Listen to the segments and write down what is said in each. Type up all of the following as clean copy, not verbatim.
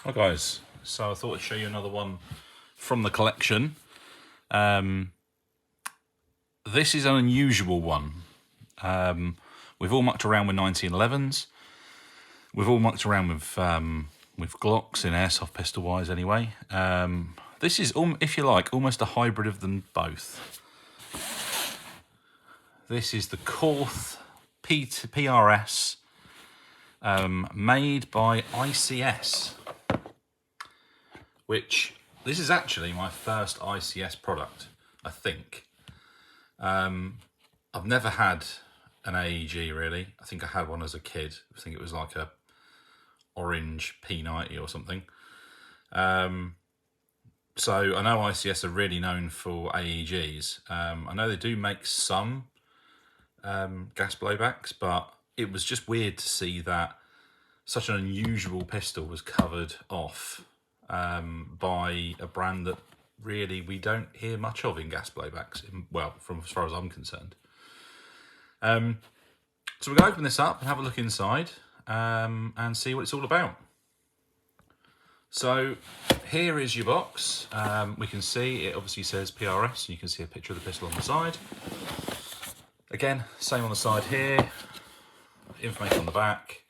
Hi guys, so I thought I'd show you another one from the collection. This is an unusual one. We've all mucked around with 1911s. We've all mucked around with Glocks in airsoft pistol wise anyway. This is, if you like, almost a hybrid of them both. This is the Korth PRS made by Ics. Which, this is actually my first Ics product, I think. I've never had an AEG really. I think I had one as a kid. I think it was like a orange P90 or something. So I know Ics are really known for AEGs. I know they do make some gas blowbacks, but it was just weird to see that such an unusual pistol was covered off by a brand that really we don't hear much of in gas blowbacks, well, from as far as I'm concerned. So we're going to open this up and have a look inside and see what it's all about. So here is your box. We can see it obviously says PRS, and you can see a picture of the pistol on the side. Again, same on the side here, information on the back,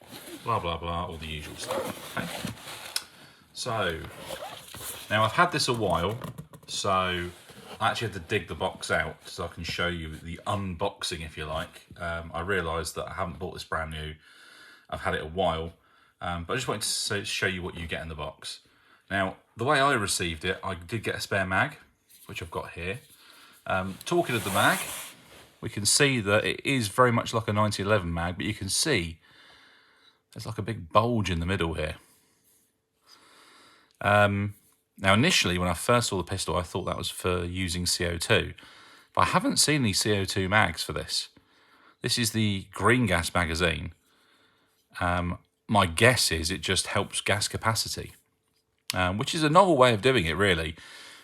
blah, blah, blah, all the usual stuff. Okay. So, now I've had this a while, so I actually had to dig the box out so I can show you the unboxing, if you like. I realised that I haven't bought this brand new. I've had it a while, but I just wanted to show you what you get in the box. Now, the way I received it, I did get a spare mag, which I've got here. Talking of the mag, we can see that it is very much like a 1911 mag, but you can see there's like a big bulge in the middle here. Now, initially, when I first saw the pistol, I thought that was for using CO2, but I haven't seen any CO2 mags for this. This is the green gas magazine. My guess is it just helps gas capacity, which is a novel way of doing it, really.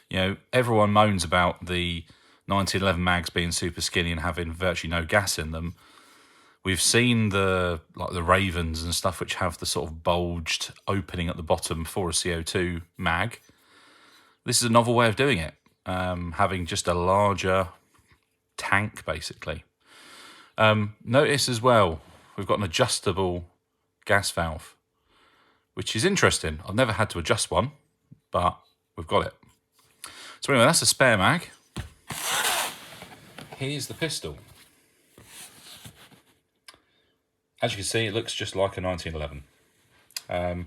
You know, everyone moans about the 1911 mags being super skinny and having virtually no gas in them. We've seen the Ravens and stuff which have the sort of bulged opening at the bottom for a CO2 mag. This is a novel way of doing it, having just a larger tank, basically. Notice as well, we've got an adjustable gas valve, which is interesting. I've never had to adjust one, but we've got it. So anyway, that's a spare mag. Here's the pistol. As you can see, it looks just like a 1911.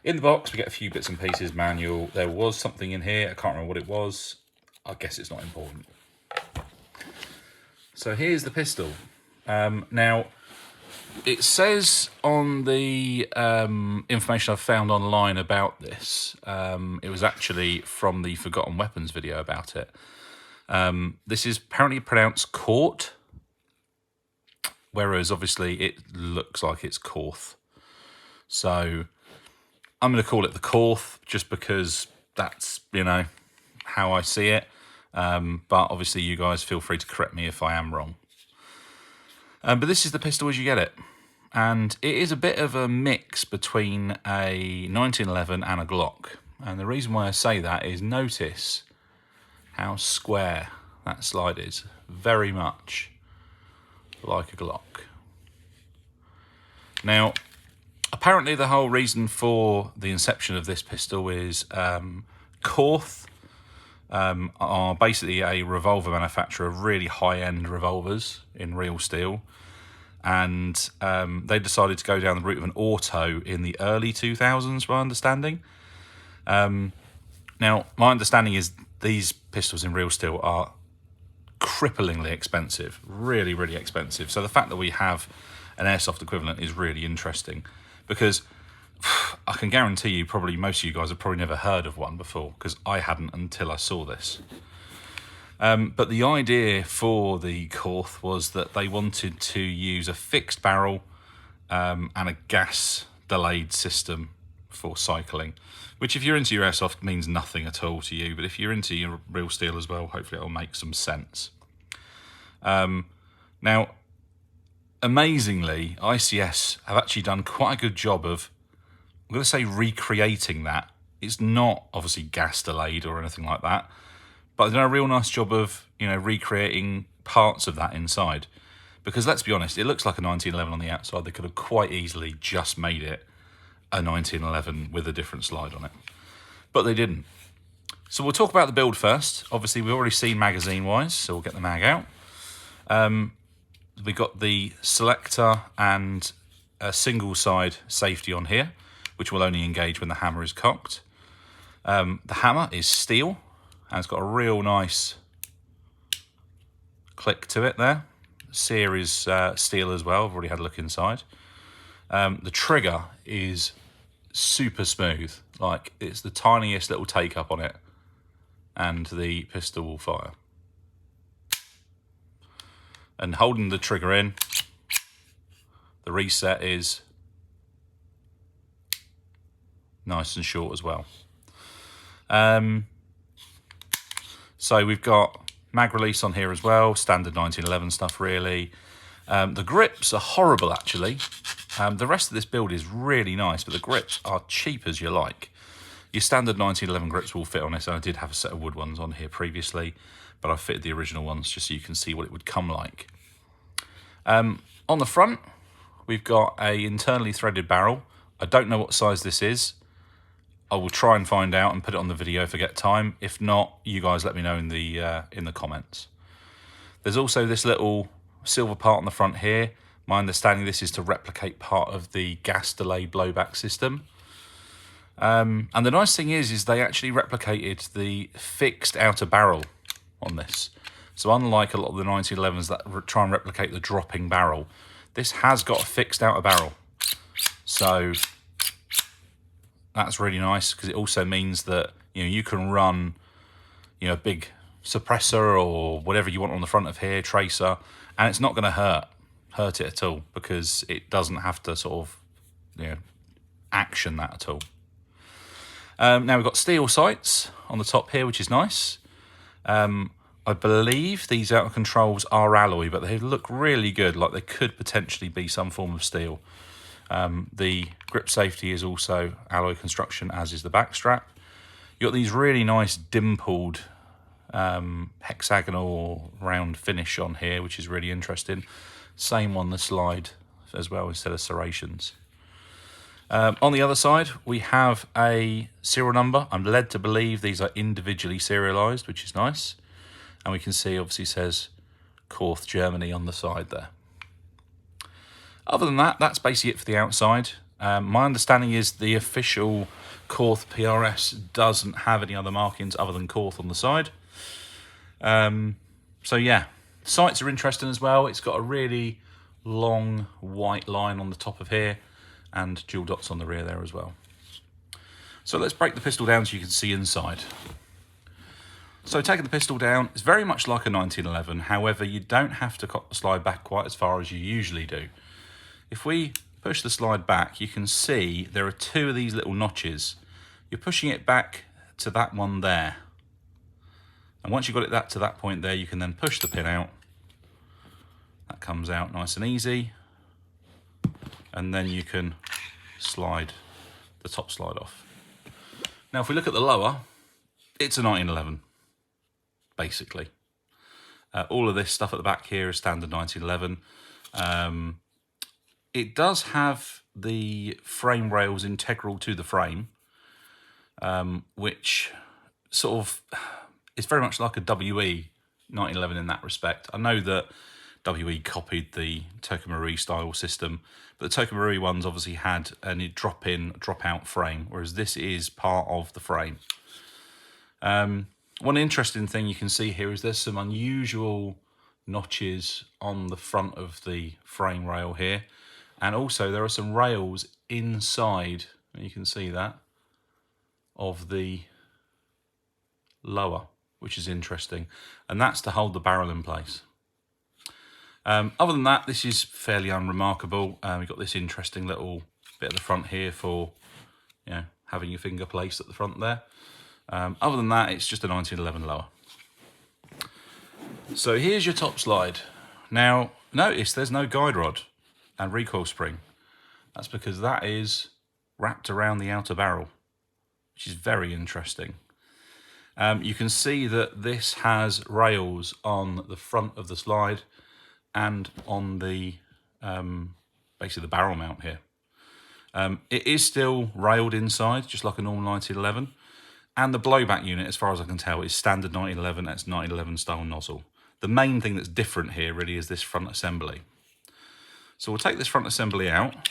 In the box, we get a few bits and pieces, manual. There was something in here. I can't remember what it was. I guess it's not important. So here's the pistol. Now, it says on the information I've found online about this, it was actually from the Forgotten Weapons video about it. This is apparently pronounced Korth, whereas obviously it looks like it's Korth. So I'm going to call it the Korth just because that's, you know, how I see it. But obviously you guys feel free to correct me if I am wrong. But this is the pistol as you get it. And it is a bit of a mix between a 1911 and a Glock. And the reason why I say that is notice how square that slide is. Very much like a Glock. Now, apparently the whole reason for the inception of this pistol is Korth are basically a revolver manufacturer of really high-end revolvers in real steel, and they decided to go down the route of an auto in the early 2000s, my understanding. Now, my understanding is these pistols in real steel are cripplingly expensive, really, really expensive. So the fact that we have an airsoft equivalent is really interesting, because I can guarantee you probably most of you guys have probably never heard of one before, because I hadn't until I saw this. But the idea for the Korth was that they wanted to use a fixed barrel and a gas delayed system for cycling, which if you're into your airsoft means nothing at all to you, but if you're into your real steel as well, hopefully it'll make some sense. Now, amazingly, ICS have actually done quite a good job of I'm going to say recreating that. It's not obviously gas delayed or anything like that, but they've done a real nice job of, you know, recreating parts of that inside. Because let's be honest, it looks like a 1911 on the outside. They could have quite easily just made it a 1911 with a different slide on it, but they didn't. So we'll talk about the build first. Obviously, we've already seen magazine-wise, so we'll get the mag out. We've got the selector and a single-side safety on here, which will only engage when the hammer is cocked. The hammer is steel, and it's got a real nice click to it there. Sear is steel as well. I've already had a look inside. The trigger is super smooth. Like, it's the tiniest little take up on it, and the pistol will fire. And holding the trigger in, the reset is nice and short as well. So we've got mag release on here as well, standard 1911 stuff really. The grips are horrible actually. The rest of this build is really nice, but the grips are cheap as you like. Your standard 1911 grips will fit on this, and I did have a set of wood ones on here previously, but I fitted the original ones just so you can see what it would come like. On the front, we've got a internally threaded barrel. I don't know what size this is. I will try and find out and put it on the video if I get time. If not, you guys let me know in the comments. There's also this little silver part on the front here. My understanding, this is to replicate part of the gas delayed blowback system. And the nice thing is they actually replicated the fixed outer barrel on this. So unlike a lot of the 1911s that try and replicate the dropping barrel, this has got a fixed outer barrel. So that's really nice, because it also means that, you know, you can run, you know, a big suppressor or whatever you want on the front of here, tracer, and it's not going to hurt it at all, because it doesn't have to sort of, you know, action that at all. Now we've got steel sights on the top here, which is nice. I believe these outer controls are alloy, but they look really good, like they could potentially be some form of steel. The grip safety is also alloy construction, as is the back strap. You've got these really nice dimpled hexagonal round finish on here, which is really interesting. Same on the slide as well, instead of serrations. On the other side, we have a serial number. I'm led to believe these are individually serialised, which is nice. And we can see, obviously, says Korth, Germany on the side there. Other than that, that's basically it for the outside. My understanding is the official Korth PRS doesn't have any other markings other than Korth on the side. So yeah, sights are interesting as well. It's got a really long white line on the top of here and dual dots on the rear there as well. So let's break the pistol down so you can see inside. So taking the pistol down, it's very much like a 1911. However, you don't have to cock the slide back quite as far as you usually do. If we push the slide back, you can see there are two of these little notches. You're pushing it back to that one there. And once you've got it to that point there, you can then push the pin out. That comes out nice and easy. And then you can slide the top slide off. Now, if we look at the lower, it's a 1911, basically. All of this stuff at the back here is standard 1911. It does have the frame rails integral to the frame, which sort of is very much like a WE 1911 in that respect. I know that WE copied the Tokamarui style system, but the Tokamarui ones obviously had a drop-in, drop-out frame, whereas this is part of the frame. One interesting thing you can see here is there's some unusual notches on the front of the frame rail here, and also there are some rails inside, and you can see that, of the lower, which is interesting, and that's to hold the barrel in place. Other than that, this is fairly unremarkable. We've got this interesting little bit at the front here for, you know, having your finger placed at the front there. Other than that, it's just a 1911 lower. So here's your top slide. Now, notice there's no guide rod and recoil spring. That's because that is wrapped around the outer barrel, which is very interesting. You can see that this has rails on the front of the slide and on the basically the barrel mount here. It is still railed inside, just like a normal 1911. And the blowback unit, as far as I can tell, is standard 1911. That's 1911 style nozzle. The main thing that's different here really is this front assembly. So we'll take this front assembly out.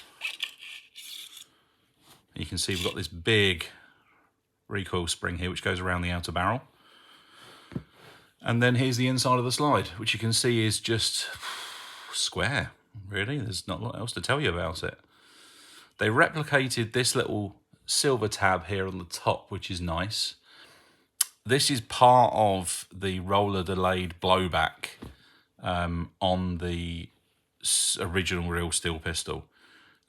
You can see we've got this big recoil spring here, which goes around the outer barrel. And then here's the inside of the slide, which you can see is just square, really. There's not a lot else to tell you about it. They replicated this little silver tab here on the top, which is nice. This is part of the roller delayed blowback on the original real steel pistol.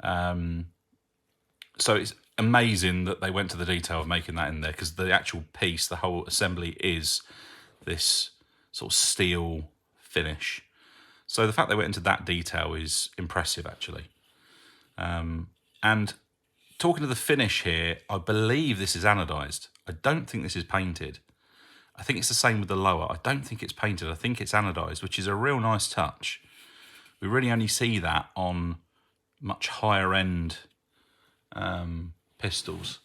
So it's amazing that they went to the detail of making that in there, because the actual piece, the whole assembly, is this sort of steel finish. So the fact they went into that detail is impressive, actually. And talking to the finish here, I believe this is anodized. I don't think this is painted. I think it's the same with the lower. I don't think it's painted. I think it's anodized, which is a real nice touch. We really only see that on much higher end pistols.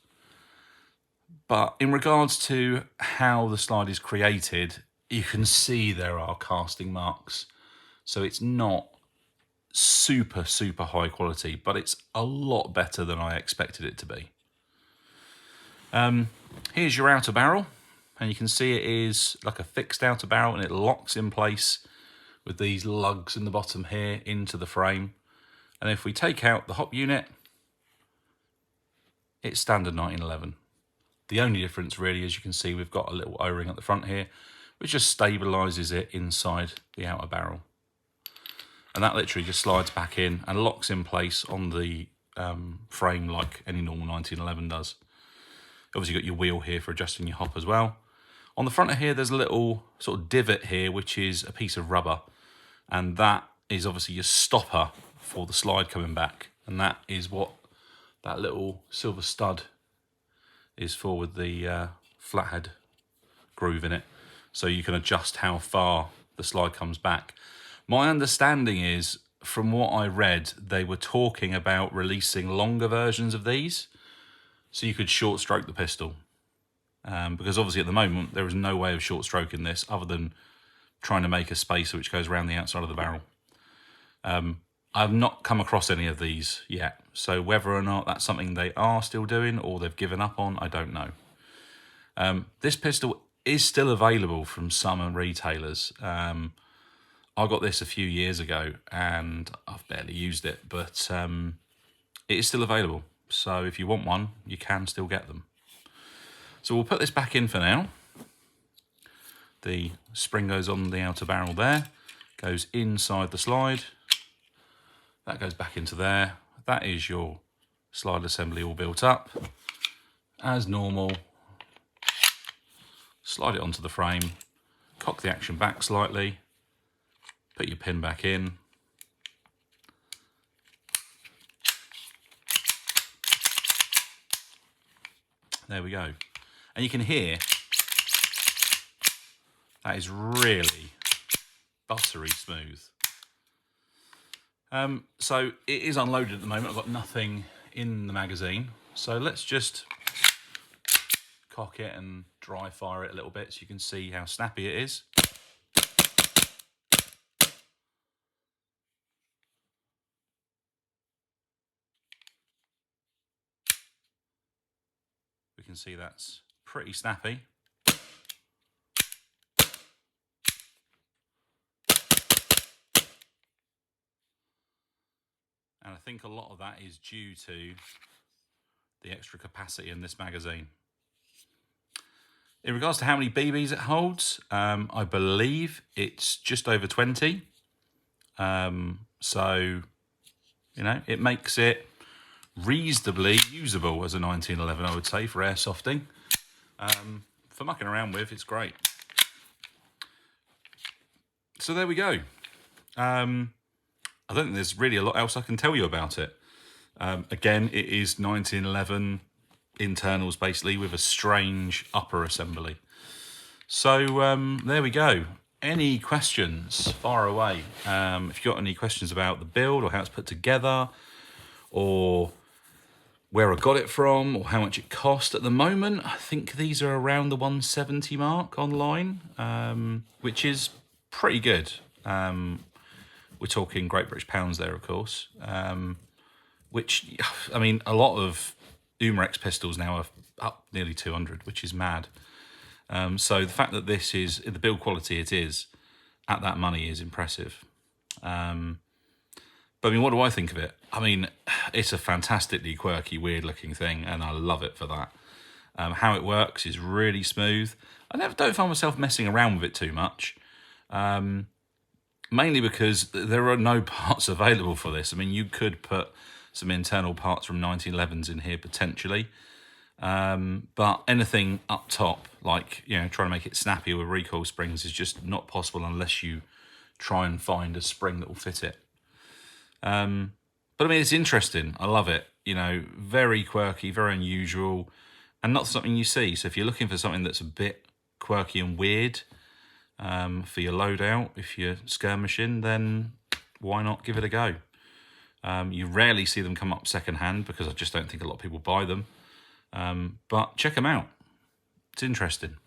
But in regards to how the slide is created, you can see there are casting marks. So it's not super high quality, but it's a lot better than I expected it to be. Here's your outer barrel, and you can see it is like a fixed outer barrel, and it locks in place with these lugs in the bottom here into the frame. And if we take out the hop unit, it's standard 1911. The only difference really, as you can see, we've got a little O-ring at the front here, which just stabilises it inside the outer barrel. And that literally just slides back in and locks in place on the frame like any normal 1911 does. Obviously you've got your wheel here for adjusting your hop as well. On the front of here, there's a little sort of divot here, which is a piece of rubber. And that is obviously your stopper for the slide coming back. And that is what that little silver stud is for, with the flathead groove in it. So you can adjust how far the slide comes back. My understanding is, from what I read, they were talking about releasing longer versions of these, so you could short stroke the pistol. Because obviously at the moment, there is no way of short stroking this other than trying to make a spacer which goes around the outside of the barrel. I've not come across any of these yet, so whether or not that's something they are still doing or they've given up on, I don't know. This pistol is still available from some retailers. I got this a few years ago and I've barely used it, but it is still available. So if you want one, you can still get them. So we'll put this back in for now. The spring goes on the outer barrel there, goes inside the slide. That goes back into there. That is your slide assembly all built up. As normal, slide it onto the frame, cock the action back slightly, put your pin back in. There we go. And you can hear that is really buttery smooth. So it is unloaded at the moment. I've got nothing in the magazine. So let's just cock it and dry fire it a little bit so you can see how snappy it is. We can see that's pretty snappy. And I think a lot of that is due to the extra capacity in this magazine. In regards to how many BBs it holds, I believe it's just over 20. So, you know, it makes it reasonably usable as a 1911, I would say, for airsofting. For mucking around with, it's great. So there we go. I don't think there's really a lot else I can tell you about it. Again, it is 1911 internals basically with a strange upper assembly. So there we go. Any questions? Fire away. If you've got any questions about the build or how it's put together, or where I got it from, or how much it cost at the moment, I think these are around the 170 mark online, which is pretty good. We're talking Great British pounds there, of course. Which, I mean, a lot of Umarex pistols now are up nearly 200, which is mad. So the fact that this is, the build quality it is, at that money is impressive. But I mean, what do I think of it? I mean, it's a fantastically quirky, weird-looking thing, and I love it for that. How it works is really smooth. I don't find myself messing around with it too much, mainly because there are no parts available for this. I mean, you could put some internal parts from 1911s in here potentially, but anything up top, like, you know, trying to make it snappier with recoil springs is just not possible unless you try and find a spring that will fit it. But I mean, it's interesting. I love it. You know, very quirky, very unusual, and not something you see. So if you're looking for something that's a bit quirky and weird for your loadout, if you're skirmishing, then why not give it a go? You rarely see them come up secondhand because I just don't think a lot of people buy them. But check them out. It's interesting.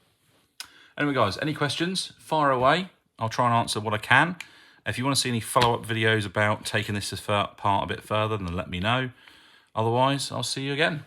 Anyway, guys, any questions? Fire away. I'll try and answer what I can. If you want to see any follow-up videos about taking this apart a bit further, then let me know. Otherwise, I'll see you again.